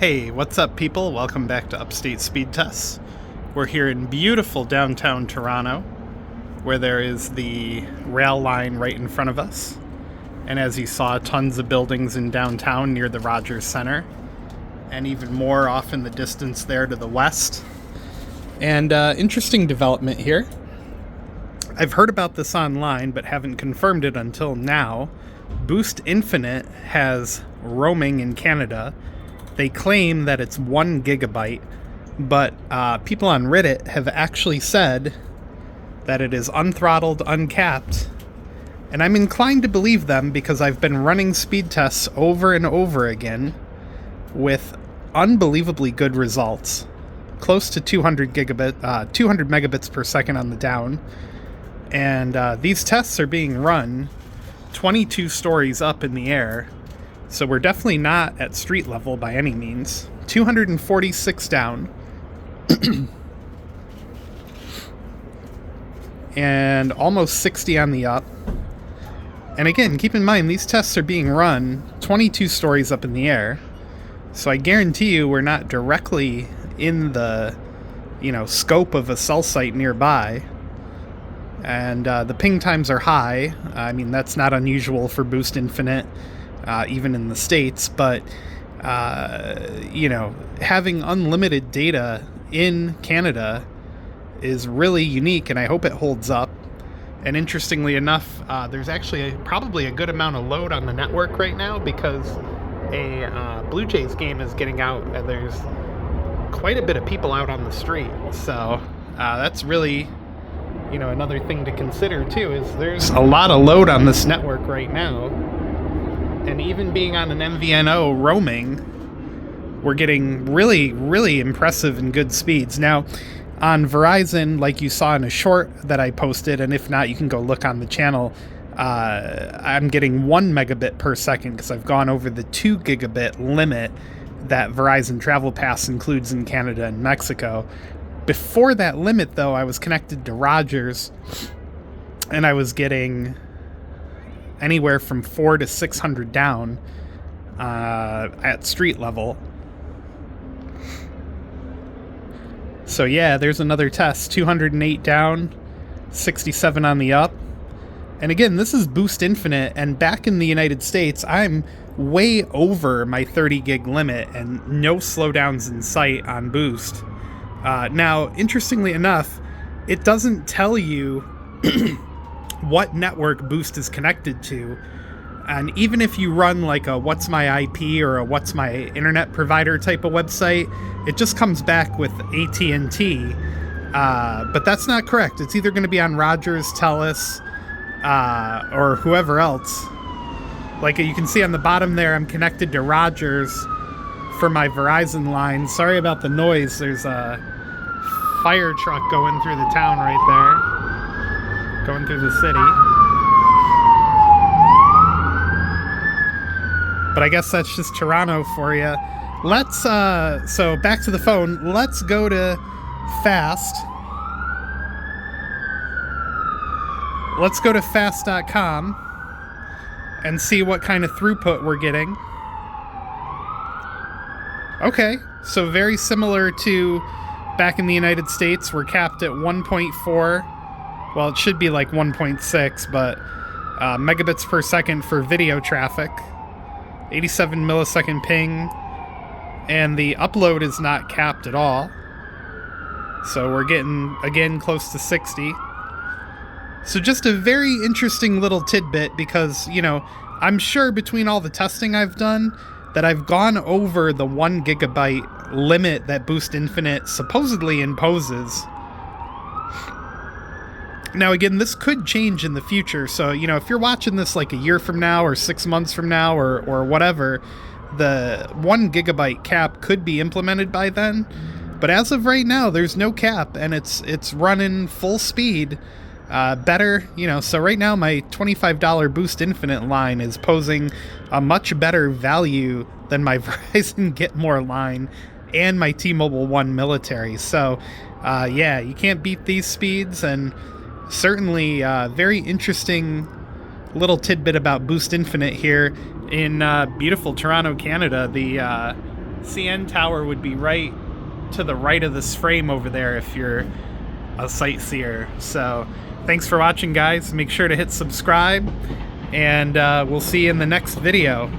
Hey, what's up, people? Welcome back to Upstate Speedtests. We're here in beautiful downtown Toronto, where there is the rail line right in front of us. And as you saw, tons of buildings in downtown near the Rogers Center, and even more off in the distance there to the west. And interesting development here. I've heard about this online, but haven't confirmed it until now. Boost Infinite has roaming in Canada. They claim that it's 1 gigabyte, but people on Reddit have actually said that it is unthrottled, uncapped, and I'm inclined to believe them because I've been running speed tests over and over again with unbelievably good results, close to 200 megabits per second on the down, and these tests are being run 22 stories up in the air. So we're definitely not at street level by any means. 246 down. And almost 60 on the up. And again, keep in mind, these tests are being run 22 stories up in the air. So I guarantee you we're not directly in the, scope of a cell site nearby. And the ping times are high. I mean, that's not unusual for Boost Infinite. Even in the States, but, having unlimited data in Canada is really unique, and I hope it holds up. And interestingly enough, there's actually probably a good amount of load on the network right now because a Blue Jays game is getting out, and there's quite a bit of people out on the street. So that's really, another thing to consider, too, is there's a lot of load on this network right now. And even being on an MVNO roaming, we're getting really, really impressive and good speeds. Now, on Verizon, like you saw in a short that I posted, and if not, you can go look on the channel, I'm getting 1 megabit per second because I've gone over the 2 gigabit limit that Verizon Travel Pass includes in Canada and Mexico. Before that limit, though, I was connected to Rogers, and I was getting anywhere from 400 to 600 down at street level. So yeah, there's another test. 208 down, 67 on the up. And again, this is Boost Infinite, and back in the United States, I'm way over my 30 gig limit and no slowdowns in sight on Boost. Now, interestingly enough, it doesn't tell you what network Boost is connected to, and even if you run like a what's my IP or a what's my internet provider type of website, it just comes back with AT&T, but that's not correct. It's either going to be on Rogers, Telus, or whoever else. Like you can see on the bottom there, I'm connected to Rogers for my Verizon line. Sorry about the noise. There's a fire truck going through the town right there. Going through the city. But I guess that's just Toronto for you. Let's, so back to the phone. Let's go to Fast. Let's go to fast.com and see what kind of throughput we're getting. Okay, so very similar to back in the United States. We're capped at 1.4. Well, it should be like 1.6, but megabits per second for video traffic, 87 millisecond ping, and the upload is not capped at all. So we're getting, again, close to 60. So just a very interesting little tidbit because, I'm sure between all the testing I've done that I've gone over the 1 gigabyte limit that Boost Infinite supposedly imposes. Now, again, this could change in the future, so, if you're watching this like a year from now or 6 months from now or whatever, the 1 gigabyte cap could be implemented by then. But as of right now, there's no cap, and it's running full speed. Better, so right now my $25 Boost Infinite line is posing a much better value than my Verizon Get More line and my T-Mobile One Military. So, yeah, you can't beat these speeds, and certainly very interesting little tidbit about Boost Infinite here in beautiful Toronto, Canada. The CN Tower would be right to the right of this frame over there if you're a sightseer. So thanks for watching, guys. Make sure to hit subscribe, and we'll see you in the next video.